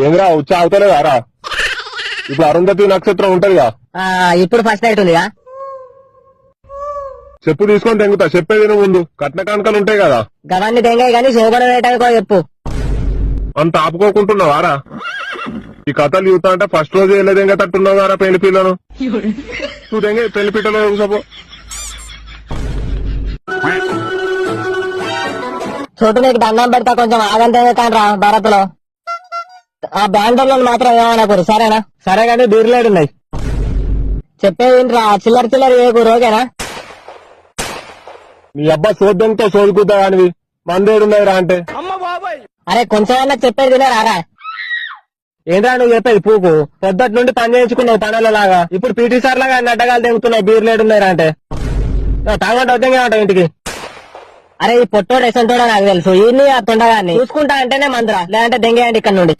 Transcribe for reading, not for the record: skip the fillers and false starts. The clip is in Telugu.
ఏంద్రా ఉచ్చ అవుతలేదారా? ఇప్పుడు అరుంధతి నక్షత్రం ఉంటదిగా, ఇప్పుడు ఫస్ట్ నైట్ ఉందిగా. చెప్పు తీసుకొని తెంగుతా. చెప్పేది నువ్వు ముందు. కట్న కానుకలు ఉంటాయి కదా, గవాన్ని దెంగాయి గాని శోభన వేయటానికో చెప్పు. అంత ఆపుకోకుంటున్నావారా? ఈ కథలు చూస్తా అంటే ఫస్ట్ రోజు వెళ్ళేదేంగా తట్టున్నావు కదా పెళ్లి పిల్లను. నువ్వు దెంగే పెళ్లి పిట్టలో చూసపో. చోటు నీకు దండం పెడతా, కొంచెం ఆగంతం రా భారత్ లో. ఆ బ్యాండర్లో మాత్రం ఏమనకూరు, సరేనా? సరే గానీ బీర్లేడున్నాయి. చెప్పేది రా, చిల్లర చిల్లర ఏకు రోగేనా? నీ అబ్బా సోద్యంతో సోదుకుద్దా కానివి మందేడున్నాయి రా అంటే. అరే కొంచెం అన్నా చెప్పేది వినరా? ఏంద్రా నువ్వు చెప్పేది పూకు? పొద్దుటి నుండి పని చేయించుకున్నావు పనులలాగా, ఇప్పుడు పీటీ సార్ లాగా అన్ని అడ్డగాలు తెంగుతున్నావు బీర్లేడున్నాయి రా అంటే. తాగంటే వద్దంగా ఉంటావు ఇంటికి. అరే ఈ పొట్టోడు ఎసంటోడో నాకు తెలుసు, ఈయన్ని ఆ తొండగాన్ని చూసుకుంటా అంటేనే మందురా, లేదంటే దెంగేయండి ఇక్కడ నుండి.